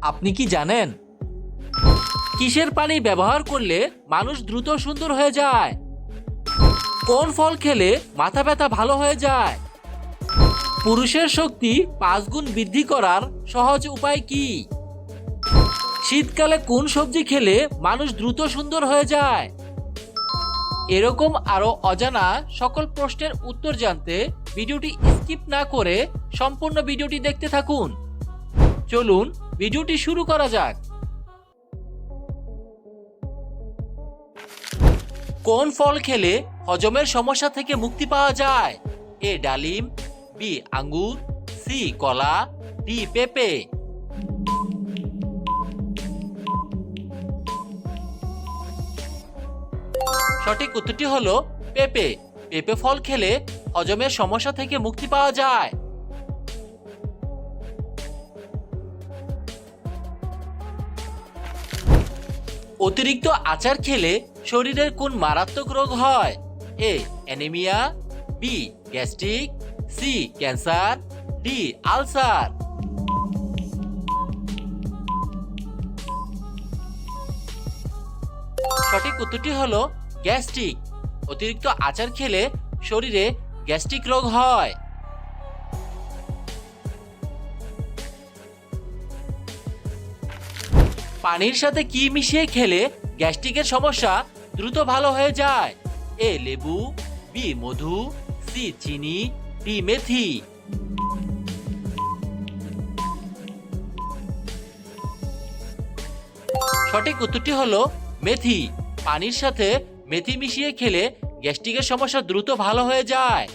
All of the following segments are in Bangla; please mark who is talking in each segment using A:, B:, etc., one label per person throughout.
A: আপনি কি জানেন কিসের পানি ব্যবহার করলে মানুষ দ্রুত সুন্দর হয়ে যায়? কোন ফল খেলে মাথা ব্যথা ভালো হয়ে যায়? পুরুষের শক্তি 5 গুণ বৃদ্ধি করার সহজ উপায় কি? শীতকালে কোন সবজি খেলে মানুষ দ্রুত সুন্দর হয়ে যায়? এরকম আরো অজানা সকল প্রশ্নের উত্তর জানতে ভিডিওটি স্কিপ না করে সম্পূর্ণ ভিডিওটি দেখতে থাকুন। চলুন ভিডিওটি শুরু করা যাক। কোন ফল খেলে হজমের সমস্যা থেকে মুক্তি পাওয়া যায়? এ ডালিম, বি আঙ্গুর, সি কলা, ডি পেঁপে। সঠিক উত্তরটি হলো পেঁপে। পেঁপে ফল খেলে হজমের সমস্যা থেকে মুক্তি পাওয়া যায়। অতিরিক্ত আচার খেলে শরীরের কোন মারাত্মক রোগ হয়? A anaemia, B gastric, C cancer, D ulcer. সঠিক উত্তরটি হলো গ্যাস্ট্রিক। অতিরিক্ত আচার খেলে শরীরে গ্যাস্ট্রিক রোগ হয়। পানির সাথে কি মিশিয়ে খেলে গ্যাস্ট্রিকের সমস্যা দ্রুত ভালো হয়ে যায়? এ লেবু, বি মধু, সি চিনি, ডি মেথি। সঠিক উত্তরটি হলো মেথি। পানির সাথে মেথি মিশিয়ে খেলে গ্যাস্ট্রিকের সমস্যা দ্রুত ভালো হয়ে যায়।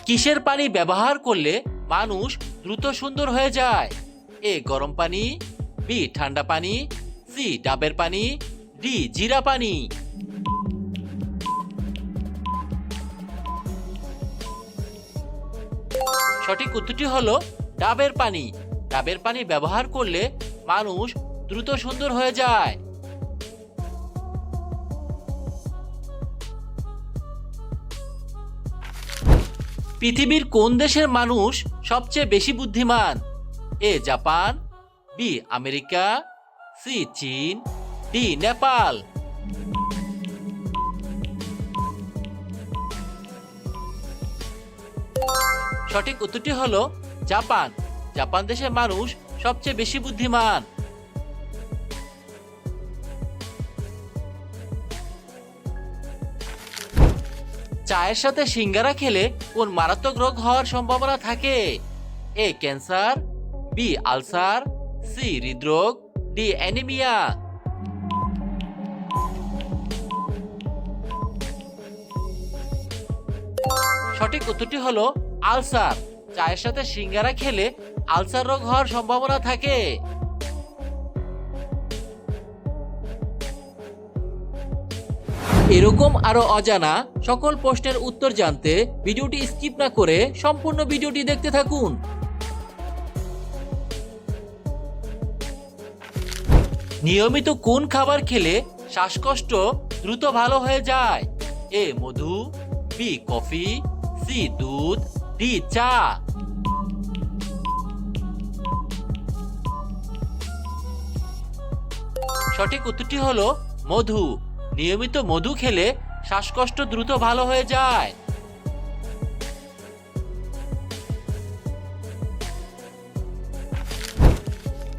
A: কিসের পানি ব্যবহার করলে মানুষ দ্রুত সুন্দর হয়ে যায়? এ গরম পানি, বি ঠান্ডা পানি, সি ডাবের পানি, ডি জিরা পানি। সঠিক উত্তরটি হলো ডাবের পানি। ডাবের পানি ব্যবহার করলে মানুষ দ্রুত সুন্দর হয়ে যায়। পৃথিবীর কোন দেশের মানুষ সবচেয়ে বেশি বুদ্ধিমান? A Japan, B America, C চীন, ডি নেপাল। সঠিক উত্তরটি হলো জাপান। জাপান দেশের মানুষ সবচেয়ে বেশি বুদ্ধিমান। চায়ের সাথে সিঙ্গারা খেলে কোন মারাত্মক রোগ হওয়ার সম্ভাবনা থাকে? A cancer, B ulcer, C হৃদরোগ, ডি অ্যানিমিয়া। সঠিক উত্তরটি হলো আলসার। চায়ের সাথে সিঙ্গারা খেলে আলসার রোগ হওয়ার সম্ভাবনা থাকে। এরকম আরো অজানা সকল প্রশ্নের উত্তর জানতে ভিডিওটি স্কিপ না করে সম্পূর্ণ ভিডিওটি দেখতে থাকুন। নিয়মিত কোন খাবার খেলে শ্বাসকষ্ট দ্রুত ভালো হয়ে যায়? এ মধু, বি কফি, সি দুধ, ডি চা। সঠিক উত্তরটি হলো মধু। নিয়মিত মধু খেলে শ্বাসকষ্ট দ্রুত ভালো হয়ে যায়।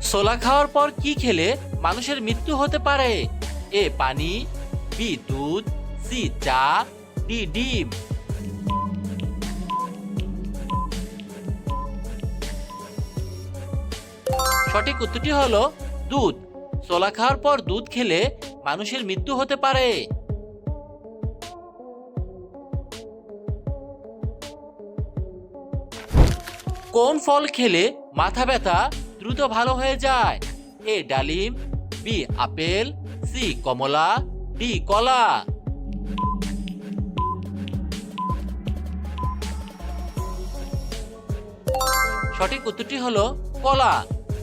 A: ছোলা খাওয়ার পর কি খেলে মানুষের মৃত্যু হতে পারে? এ পানি, বি দুধ, সি চা, ডি ডিম। সঠিক উত্তরটি হলো দুধ। ছোলা খাওয়ার পর দুধ খেলে মানুষের মৃত্যু হতে পারে। কোন ফল খেলে মাথা ব্যথা দ্রুত ভালো হয়ে যায়? এ ডালিম, বি আপেল, সি কমলা, ডি কলা। সঠিক উত্তরটি হলো কলা।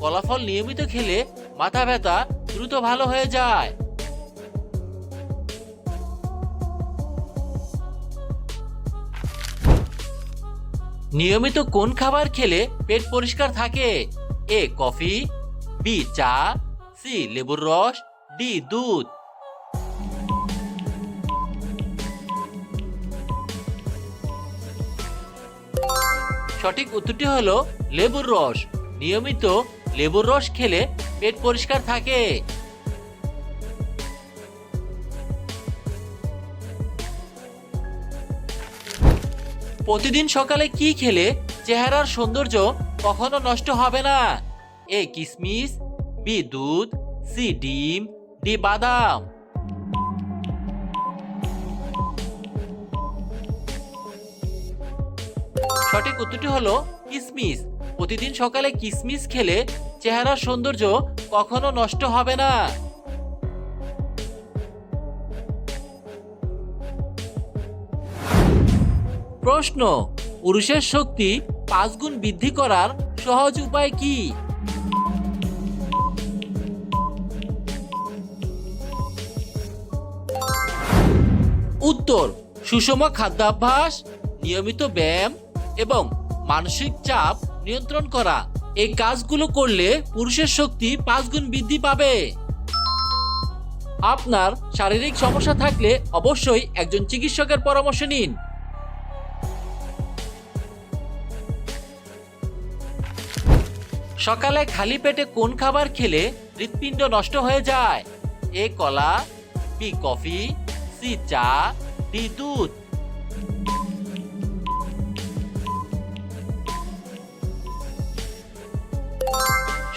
A: কলা ফল নিয়মিত খেলে মাথা ব্যথা দ্রুত ভালো হয়ে যায়। নিয়মিত কোন খাবার খেলে পেট পরিষ্কার থাকে? এ কফি, বি চা, সি লেবুর রস, ডি দুধ। সঠিক উত্তরটি হলো লেবুর রস। নিয়মিত লেবুর রস খেলে পেট পরিষ্কার থাকে। প্রতিদিন সকালে কি খেলে চেহারার সৌন্দর্য কখনো নষ্ট হবে না? এ কিশমিশ, বি দুধ, সি ডিম, ডি বাদাম। সঠিক উত্তরটি হলো কিশমিশ। প্রতিদিন সকালে কিশমিশ খেলে চেহারার সৌন্দর্য কখনো নষ্ট হবে না। প্রশ্ন, পুরুষের শক্তি 5 গুণ বৃদ্ধি করার সহজ উপায় কি? উত্তর, সুষম খাদ্যাভ্যাস, নিয়মিত ব্যায়াম এবং মানসিক চাপ নিয়ন্ত্রণ করা। এই কাজগুলো করলে পুরুষের শক্তি 5 গুণ বৃদ্ধি পাবে। আপনার শারীরিক সমস্যা থাকলে অবশ্যই একজন চিকিৎসকের পরামর্শ নিন। সকালে খালি পেটে কোন খাবার খেলে হৃৎপিণ্ড নষ্ট হয়ে যায়? এ কলা, বি কফি, সি চা, ডি দুধ।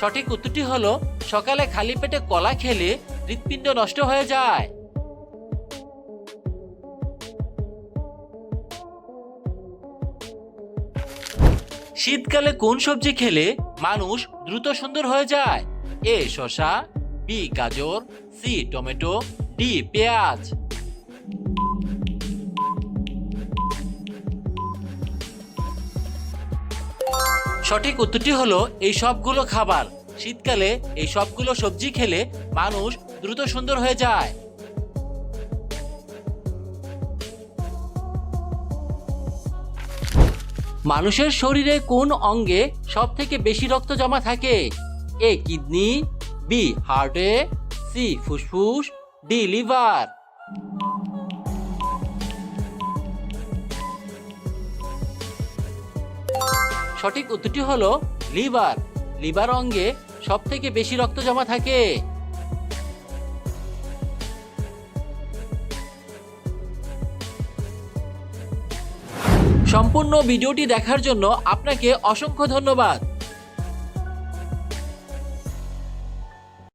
A: সঠিক উত্তরটি হলো সকালে খালি পেটে কলা খেলে হৃৎপিণ্ড নষ্ট হয়ে যায়। শীতকালে কোন সবজি খেলে মানুষ দ্রুত সুন্দর হয়ে যায়? এ শসা, বি গাজর, সি টমেটো, ডি পেঁয়াজ। সঠিক উত্তরটি হলো এই সবগুলো খাবার। শীতকালে এই সবগুলো সবজি খেলে মানুষ দ্রুত সুন্দর হয়ে যায়। মানুষের শরীরে কোন অঙ্গে সব থেকে বেশি রক্ত জমা থাকে? এ কিডনি, বি হার্টে, সি ফুসফুস, ডি লিভার। সঠিক উত্তরটি হলো লিভার। লিভার অঙ্গে সব থেকে বেশি রক্ত জমা থাকে। সম্পূর্ণ ভিডিওটি দেখার জন্য আপনাকে অসংখ্য ধন্যবাদ।